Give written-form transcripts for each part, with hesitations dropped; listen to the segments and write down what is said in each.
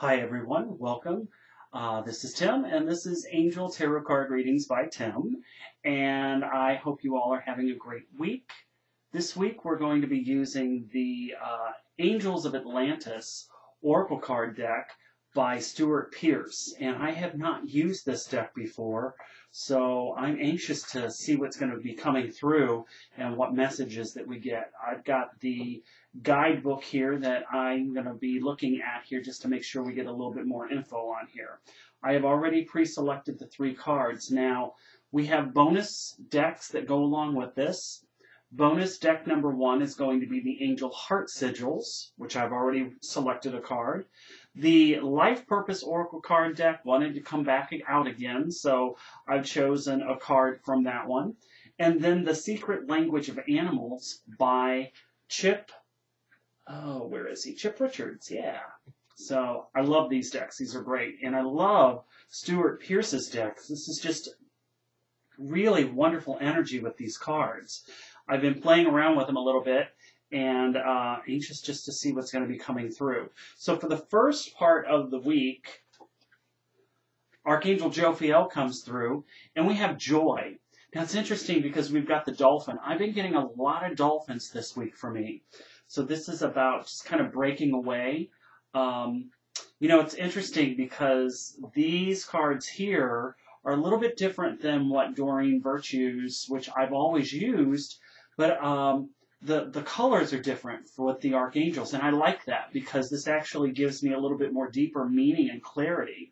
Hi everyone, welcome. This is Tim, and this is Angel Tarot Card Readings by Tim, and I hope you all are having a great week. This week we're going to be using the Angels of Atlantis Oracle card deck by Stuart Pearce, and I have not used this deck before, so I'm anxious to see what's going to be coming through and what messages that we get. I've got the guidebook here that I'm going to be looking at here just to make sure we get a little bit more info on here. I have already pre-selected the 3 cards. Now, we have bonus decks that go along with this. Bonus deck number 1 is going to be the Angel Heart Sigils, which I've already selected a card. The Life Purpose Oracle card deck wanted to come back out again, so I've chosen a card from that one. And then the Secret Language of Animals by Chip where is he? Chip Richards, yeah. So I love these decks. These are great. And I love Stuart Pearce's decks. This is just really wonderful energy with these cards. I've been playing around with them a little bit and anxious just to see what's going to be coming through. So for the first part of the week, Archangel Jophiel comes through, and we have joy. Now it's interesting because we've got the dolphin. I've been getting a lot of dolphins this week for me. So this is about just kind of breaking away. It's interesting because these cards here are a little bit different than what Doreen Virtues, which I've always used, but the colors are different with the archangels, and I like that because this actually gives me a little bit more deeper meaning and clarity.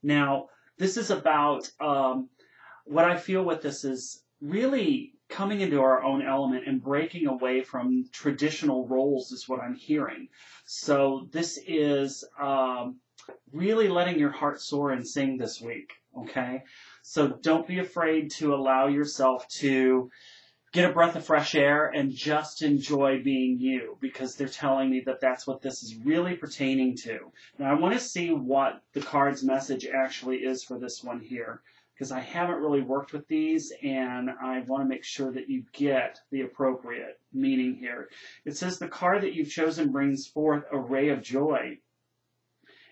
Now, this is about what I feel with this is really coming into our own element and breaking away from traditional roles is what I'm hearing. So this is really letting your heart soar and sing this week, okay? So don't be afraid to allow yourself to get a breath of fresh air and just enjoy being you, because they're telling me that that's what this is really pertaining to. Now I want to see what the card's message actually is for this one here, because I haven't really worked with these, and I want to make sure that you get the appropriate meaning here. It says the card that you've chosen brings forth a ray of joy.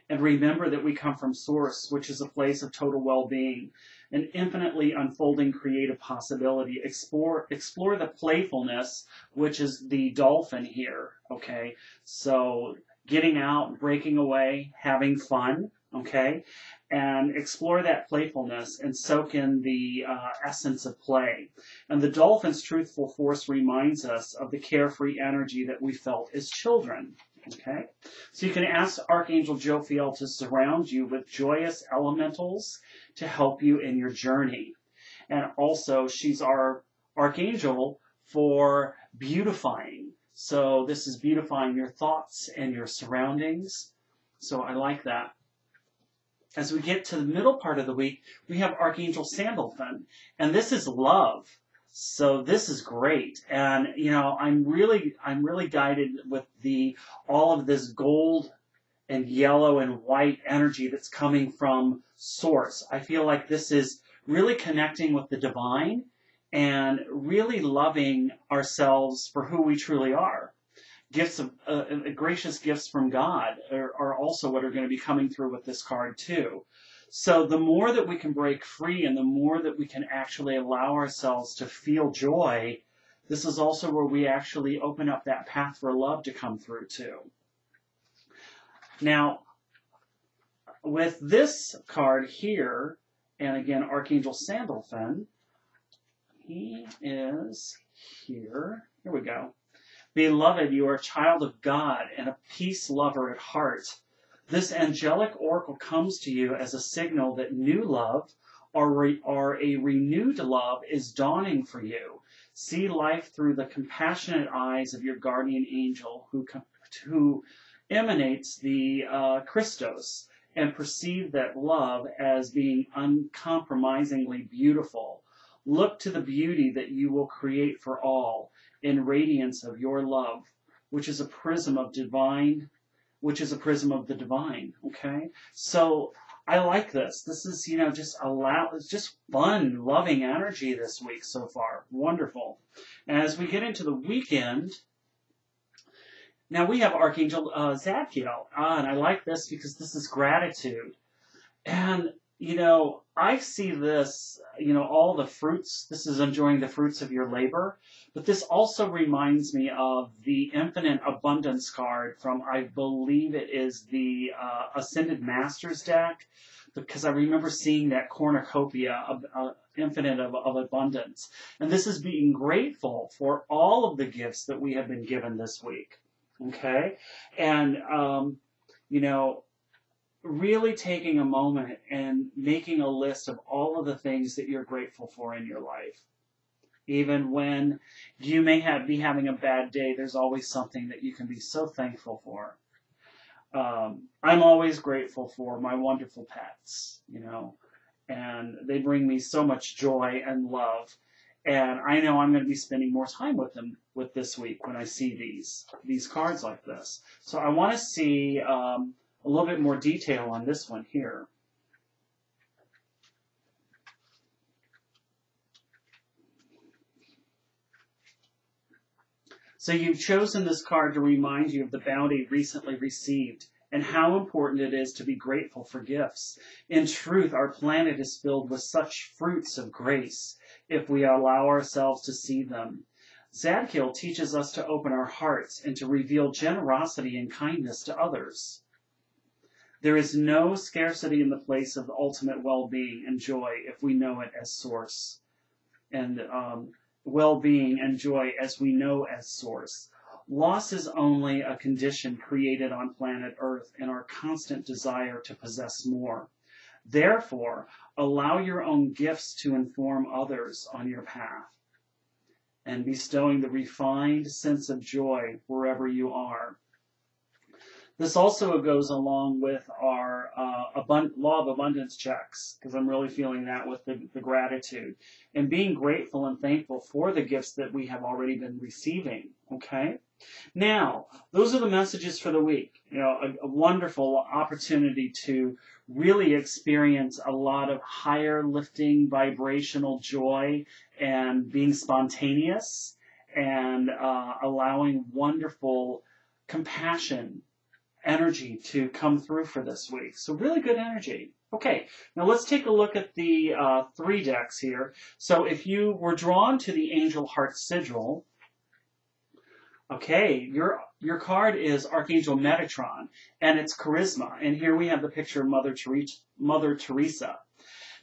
And remember that we come from Source, which is a place of total well-being, an infinitely unfolding creative possibility. Explore the playfulness, which is the dolphin here, okay? So getting out, breaking away, having fun, okay? And explore that playfulness and soak in the essence of play. And the dolphin's truthful force reminds us of the carefree energy that we felt as children. Okay, so you can ask Archangel Jophiel to surround you with joyous elementals to help you in your journey. And also, she's our archangel for beautifying. So this is beautifying your thoughts and your surroundings. So I like that. As we get to the middle part of the week, we have Archangel Sandalphon, and this is love. So this is great, and I'm really guided with all of this gold and yellow and white energy that's coming from Source. I feel like this is really connecting with the divine and really loving ourselves for who we truly are. Gifts of gracious gifts from God are also what are going to be coming through with this card too. So the more that we can break free and the more that we can actually allow ourselves to feel joy, this is also where we actually open up that path for love to come through too. Now, with this card here, and again, Archangel Sandalphon, he is here. Here we go. Beloved, you are a child of God and a peace lover at heart. This angelic oracle comes to you as a signal that new love or a renewed love is dawning for you. See life through the compassionate eyes of your guardian angel who emanates the Christos, and perceive that love as being uncompromisingly beautiful. Look to the beauty that you will create for all in radiance of your love, which is a prism of the divine, okay? So I like this. This is, it's just fun, loving energy this week so far. Wonderful. And as we get into the weekend, Now we have Archangel Zadkiel, and I like this because this is gratitude. And, I see this, all the fruits, this is enjoying the fruits of your labor, but this also reminds me of the Infinite Abundance card from, I believe it is the Ascended Masters deck, because I remember seeing that cornucopia of Infinite of Abundance. And this is being grateful for all of the gifts that we have been given this week. Okay? And, really taking a moment and making a list of all of the things that you're grateful for in your life. Even when you may be having a bad day, there's always something that you can be so thankful for. I'm always grateful for my wonderful pets, and they bring me so much joy and love. And I know I'm going to be spending more time with them this week when I see these cards like this. So I want to see a little bit more detail on this one here. So you've chosen this card to remind you of the bounty recently received and how important it is to be grateful for gifts. In truth, our planet is filled with such fruits of grace if we allow ourselves to see them. Zadkiel teaches us to open our hearts and to reveal generosity and kindness to others. There is no scarcity in the place of the ultimate well-being and joy if we know it as source. And well-being and joy as we know as source. Loss is only a condition created on planet Earth in our constant desire to possess more. Therefore, allow your own gifts to inform others on your path and bestowing the refined sense of joy wherever you are. This also goes along with our law of abundance checks, because I'm really feeling that with the gratitude and being grateful and thankful for the gifts that we have already been receiving. Okay? Now, those are the messages for the week. A wonderful opportunity to really experience a lot of higher lifting vibrational joy and being spontaneous and allowing wonderful compassion energy to come through for this week. So really good energy. Okay, now let's take a look at the 3 decks here. So if you were drawn to the Angel Heart Sigil, okay, your card is Archangel Metatron, and it's Charisma. And here we have the picture of Mother Teresa.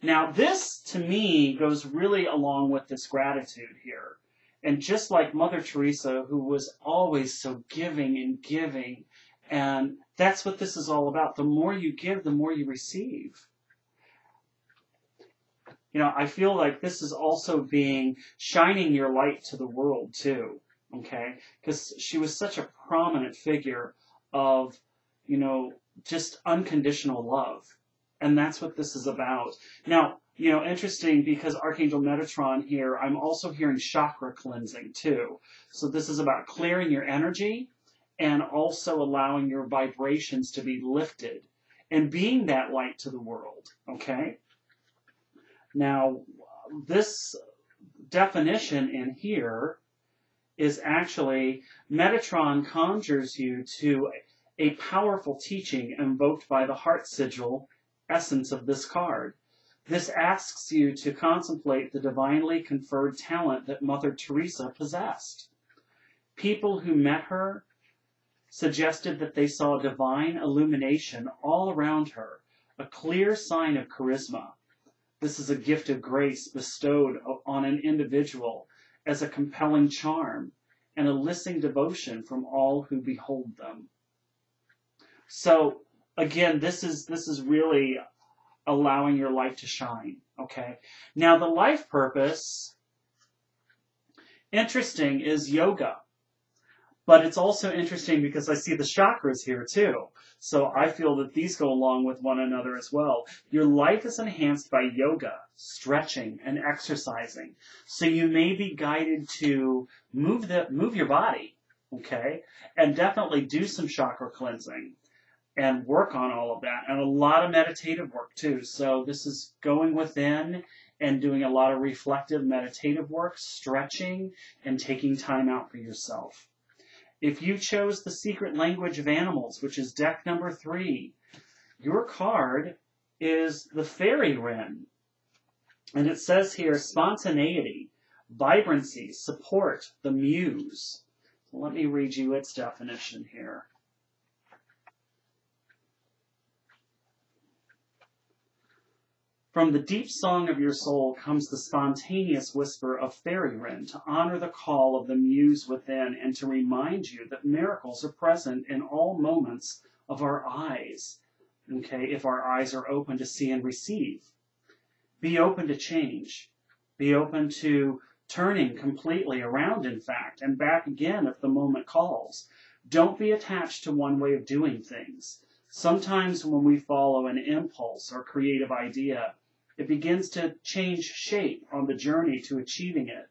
Now this, to me, goes really along with this gratitude here. And just like Mother Teresa, who was always so giving and giving, and that's what this is all about. The more you give, the more you receive. I feel like this is also shining your light to the world too, okay? Because she was such a prominent figure of, just unconditional love. And that's what this is about. Now, interesting because Archangel Metatron here, I'm also hearing chakra cleansing too. So this is about clearing your energy and also allowing your vibrations to be lifted and being that light to the world, okay? Now, this definition in here is actually, Metatron conjures you to a powerful teaching invoked by the heart sigil essence of this card. This asks you to contemplate the divinely conferred talent that Mother Teresa possessed. People who met her suggested that they saw divine illumination all around her, a clear sign of charisma. This is a gift of grace bestowed on an individual as a compelling charm and eliciting devotion from all who behold them. So, again, this is really allowing your light to shine, okay? Now, the life purpose, interesting, is yoga. But it's also interesting because I see the chakras here too. So I feel that these go along with one another as well. Your life is enhanced by yoga, stretching, and exercising. So you may be guided to move your body, okay? And definitely do some chakra cleansing and work on all of that. And a lot of meditative work too. So this is going within and doing a lot of reflective meditative work, stretching, and taking time out for yourself. If you chose the secret language of animals, which is deck number 3, your card is the Fairy Wren. And it says here, spontaneity, vibrancy, support, the muse. Let me read you its definition here. From the deep song of your soul comes the spontaneous whisper of Fairy Wren to honor the call of the muse within and to remind you that miracles are present in all moments of our eyes. Okay, if our eyes are open to see and receive. Be open to change. Be open to turning completely around, in fact, and back again if the moment calls. Don't be attached to one way of doing things. Sometimes when we follow an impulse or creative idea, it begins to change shape on the journey to achieving it.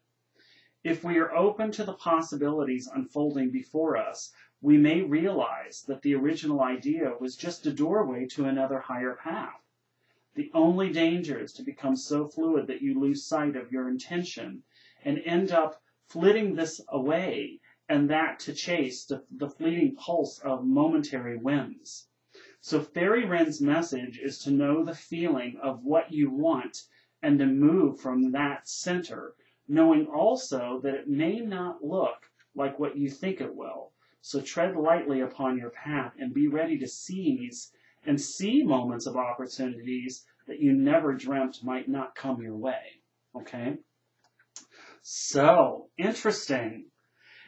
If we are open to the possibilities unfolding before us, we may realize that the original idea was just a doorway to another higher path. The only danger is to become so fluid that you lose sight of your intention and end up flitting this away and that to chase the fleeting pulse of momentary whims. So Fairy Wren's message is to know the feeling of what you want and to move from that center, knowing also that it may not look like what you think it will. So tread lightly upon your path and be ready to seize and see moments of opportunities that you never dreamt might not come your way. Okay? So, interesting.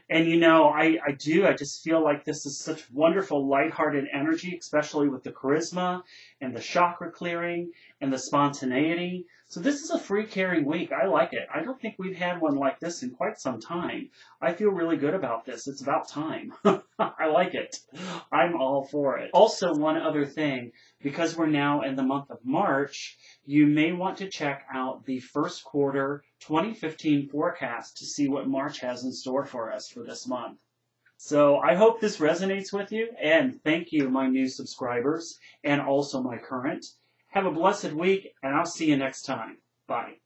And you know, I just feel like this is such wonderful, lighthearted energy, especially with the charisma and the chakra clearing and the spontaneity. So this is a free caring week. I like it. I don't think we've had one like this in quite some time. I feel really good about this. It's about time. I like it. I'm all for it. Also, one other thing, because we're now in the month of March, you may want to check out the first quarter 2015 forecast to see what March has in store for us for this month. So I hope this resonates with you, and thank you, my new subscribers, and also my current. Have a blessed week, and I'll see you next time. Bye.